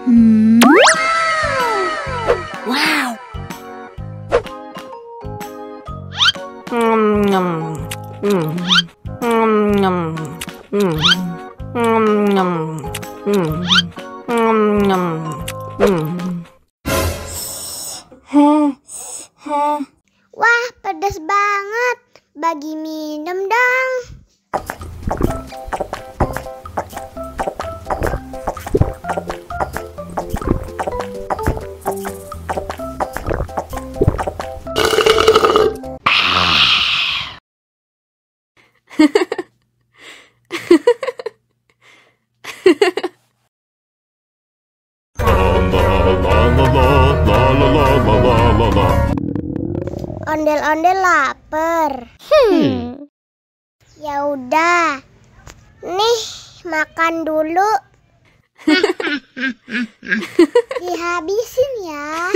Wow. Wah, pedas banget. Bagi minum dong. Ondel-ondel lapar. Ya udah. Nih, makan dulu. Dihabisin ya.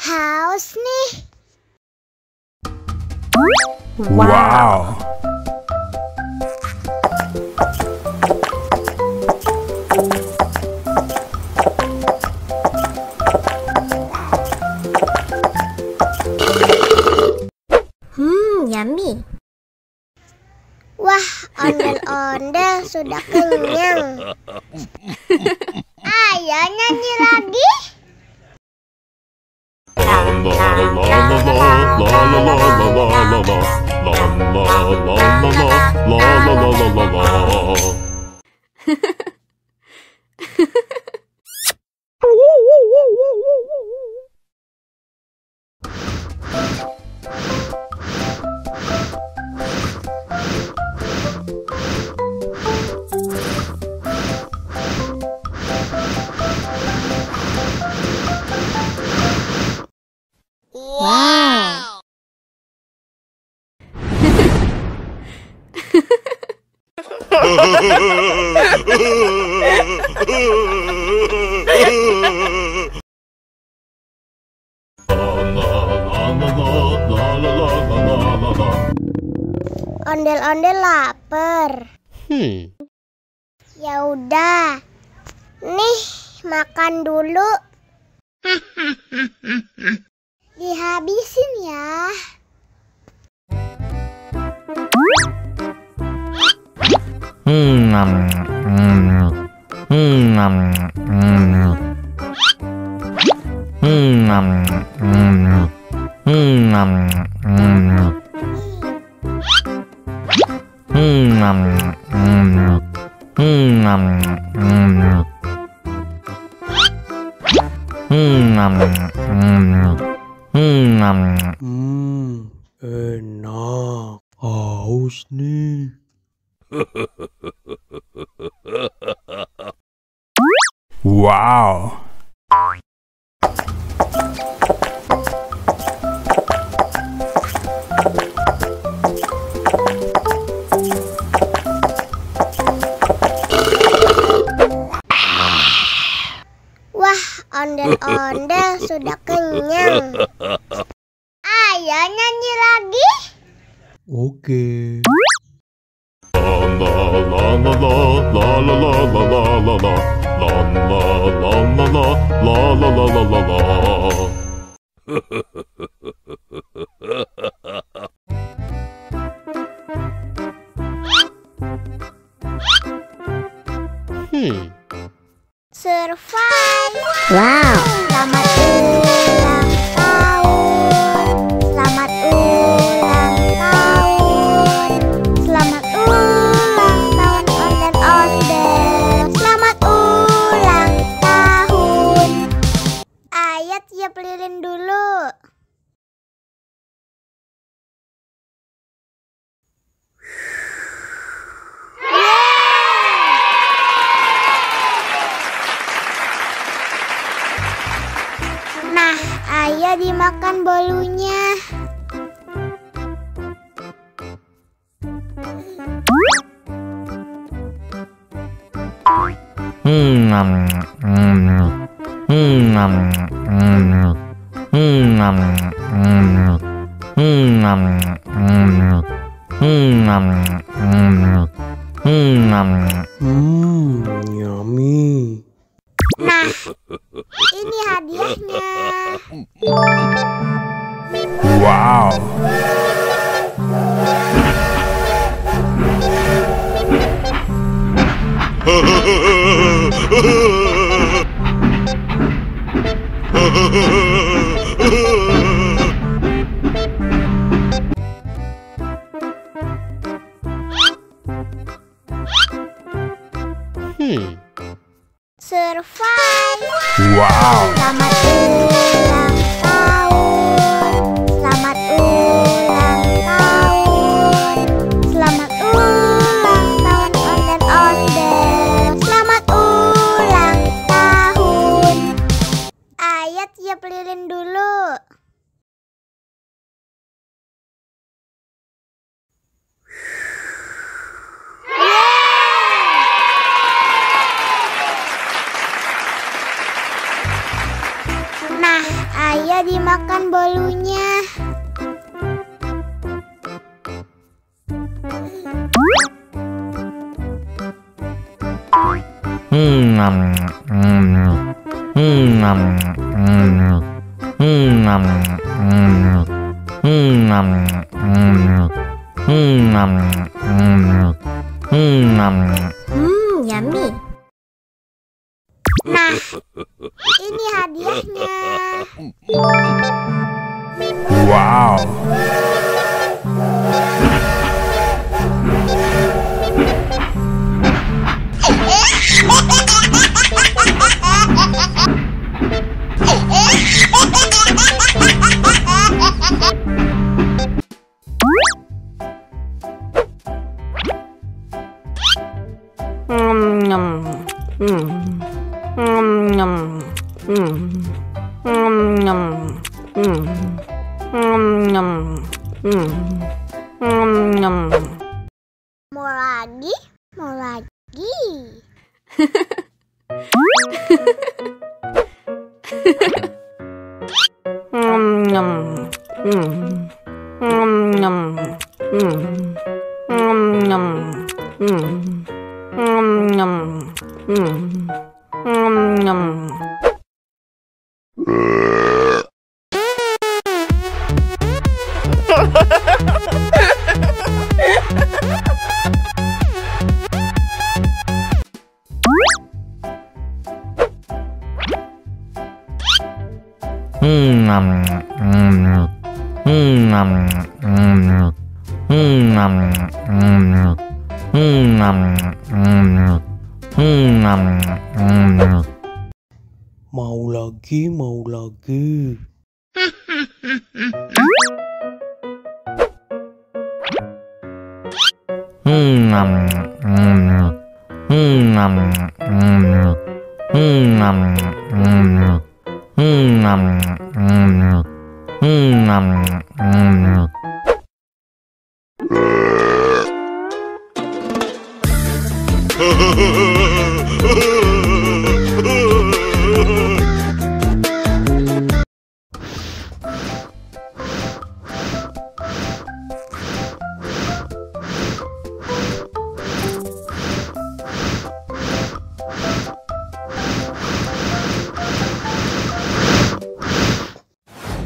Haus nih. Wow. Yummy. Wah, ondel-ondel sudah kenyang. Ayo nyanyi lagi. Wow. Ondel-ondel lapar. Ya udah. Nih, makan dulu. Dihabisin ya. Enak. Haus nih. Wow. Wah, ondel-ondel sudah kenyang. Ayo nyanyi lagi. Oke. Survive. Wow. Selamat ulang tahun. Selamat ulang tahun. Selamat ulang tahun ondel-ondel. Selamat ulang tahun. Ayo tiup lilin dulu. Nah, ayo dimakan bolunya. Yummy. Nah, ini hadiahnya. Wow. Survive. Wow. Selamat ulang tahun. Selamat ulang tahun. Selamat ulang tahun onde-onde. Selamat ulang tahun. Ayat tiup lilin dulu. Nah, ayah dimakan bolunya. Yummy. Nah, ini hadiahnya. Wow. Mau lagi? Mau lagi? Mau lagi, mau lagi.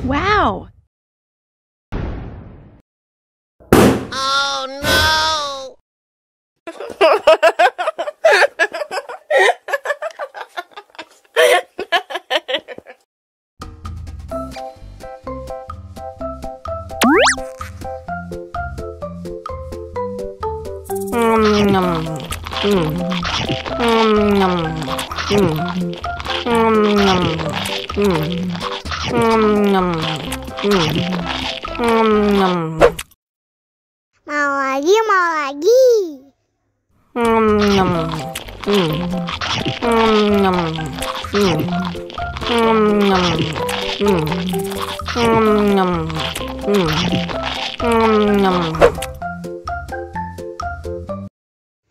Wow! Mau lagi, mau lagi.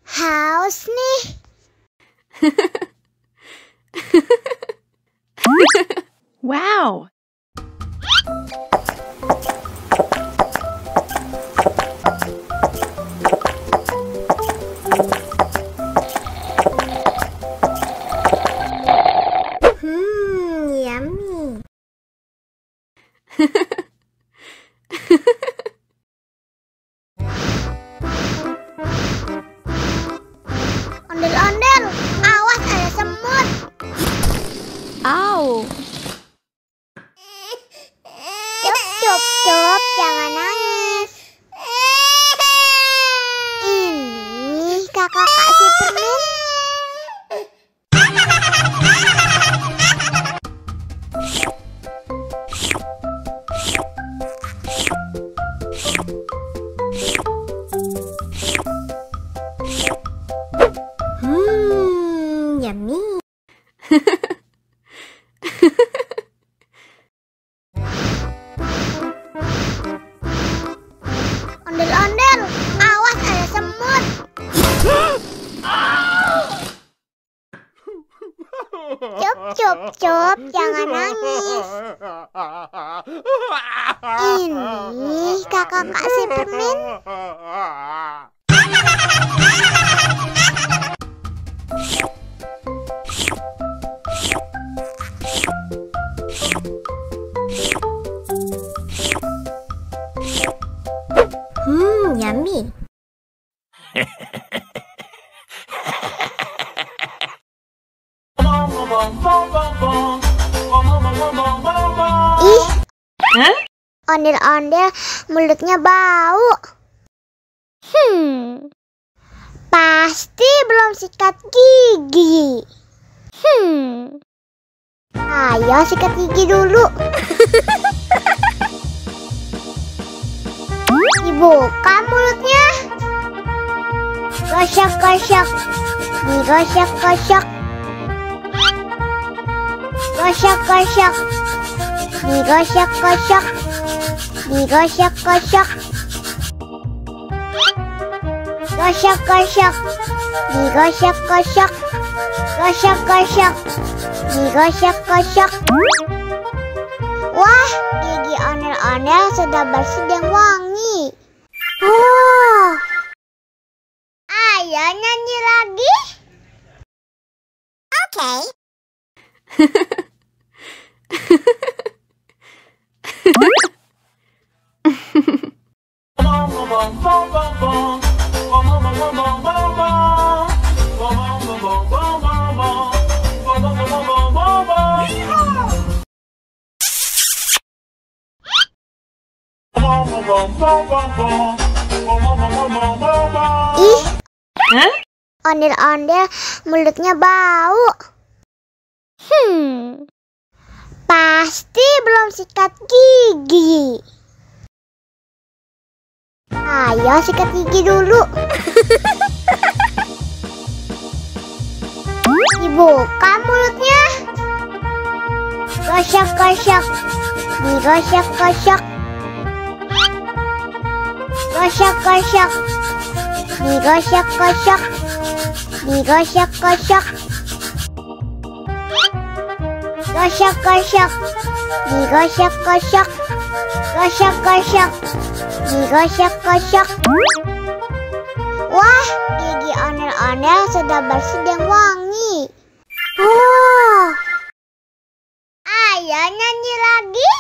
Haus nih. now. Yummy. Ondel-ondel, awas ada semut. Ow. Cup, jangan nangis. Ini kakak kasih permen. Yummy. Ondel-ondel, awas ada semut. Cup, jangan nangis. Ini kakak kasih permen. Yummy. Ih, ondel-ondel mulutnya bau. Pasti belum sikat gigi. Ayo sikat gigi dulu. Dibuka mulutnya. Gosok-gosok. Digosok-gosok. Gosok-gosok. Digosok-gosok. Digosok-gosok. Gosok-gosok. Digosok-gosok. Gosok-gosok. Digosok-gosok. Wah, gigi ondel-ondel sudah bersih dan wangi. Oh, ayo nyanyi lagi. Oke. Ih, ondel-ondel mulutnya bau. Pasti belum sikat gigi. Ayo sikat gigi dulu. Dibuka mulutnya. Gosok-gosok. Digosok-gosok. Gosok-gosok. Digosok-gosok. Digosok-gosok. Gosok-gosok. Digosok-gosok. Gosok-gosok. Digosok-gosok. Wah, gigi ondel-ondel sudah bersih dan wangi. Oh, ayo nyanyi lagi.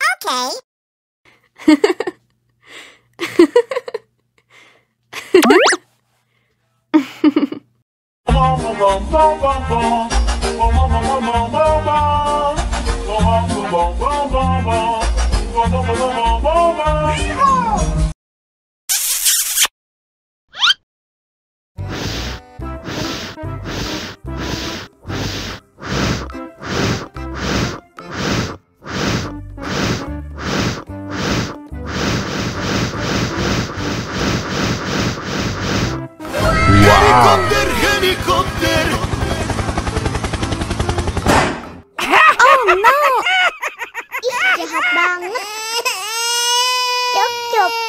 Oke. Helikopter. Oh no. Ih, jahat banget.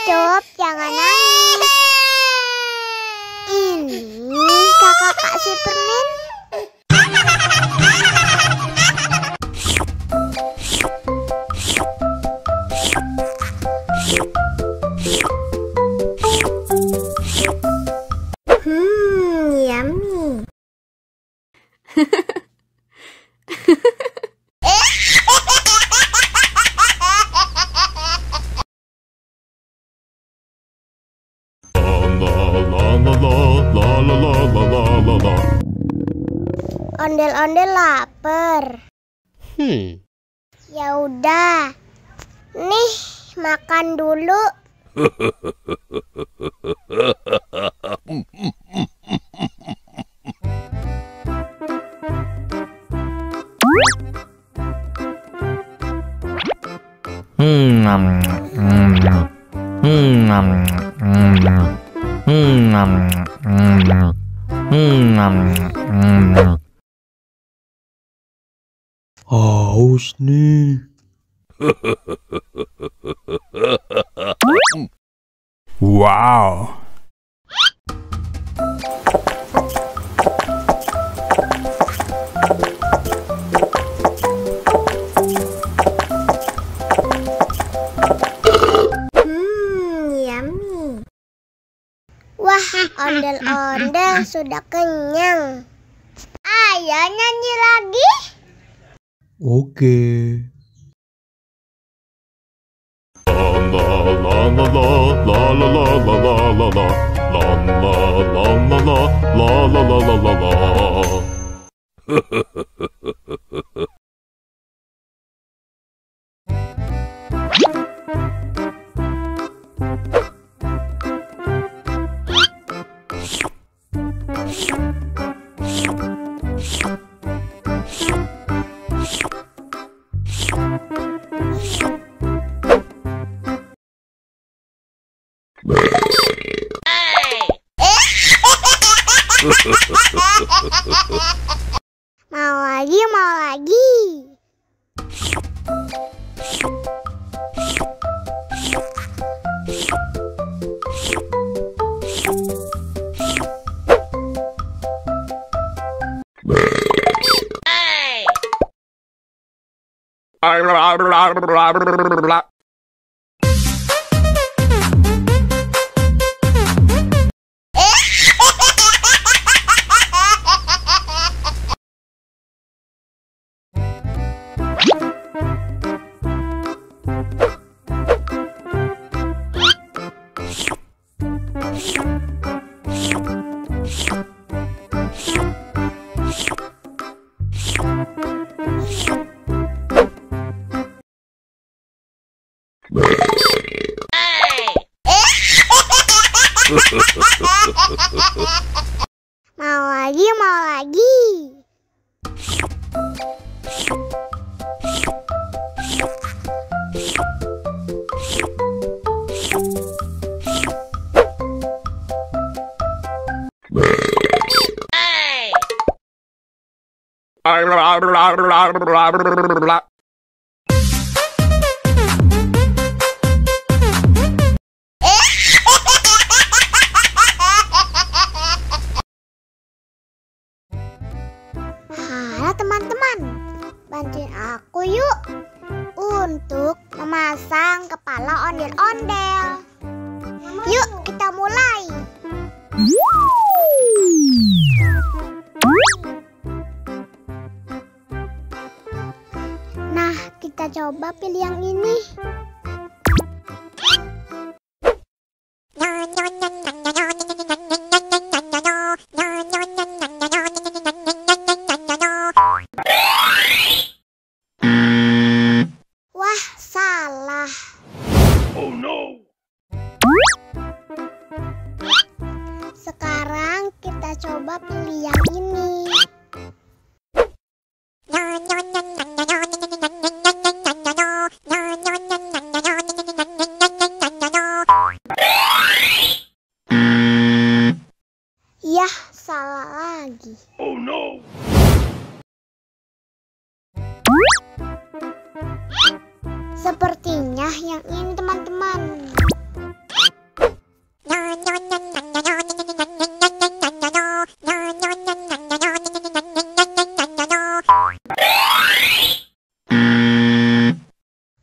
Cup, jangan nangis. Ini kakak kasih permen. Ondel-ondel lapar. Ya udah. Nih, makan dulu. Haus nih. Wow. Yummy. Wah, ondel-ondel sudah kenyang. Ayo nyanyi lagi. Oke. Mau lagi, mau lagi. Mau lagi, mau lagi. Halo teman-teman, bantuin aku yuk untuk memasang kepala ondel-ondel. Yuk kita mulai. Nah, kita coba pilih yang ini. Wah, salah. Oh no. Sekarang kita coba pilih yang ini. Yah, salah lagi. Oh no. Sepertinya yang ini teman-teman.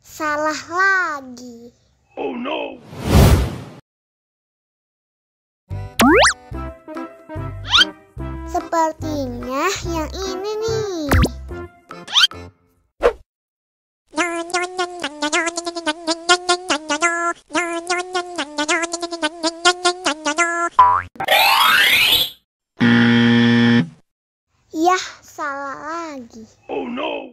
Salah lagi. Oh no. Sepertinya yang ini nih. lagi. Oh no!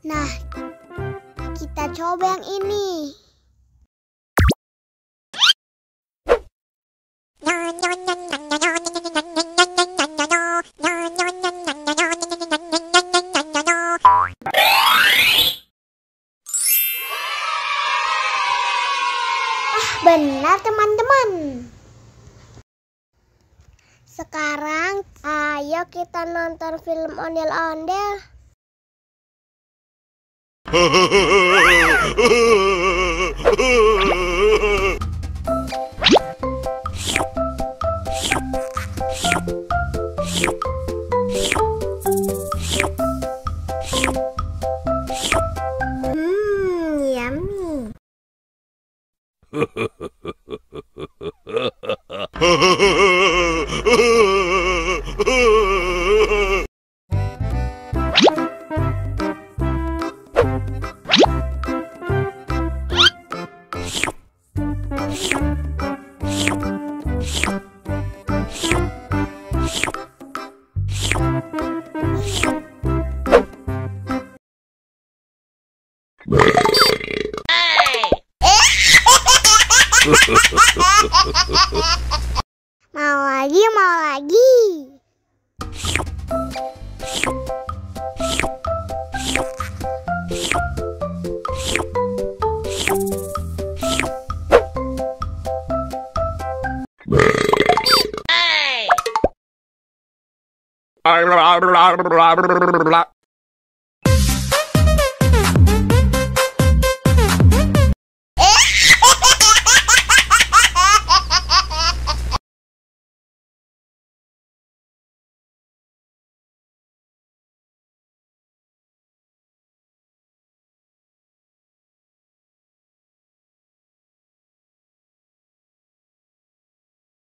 Nah, kita coba yang ini. Benar teman-teman. Sekarang ayo kita nonton film ondel-ondel. Yummy. Mau lagi, mau lagi. Hey!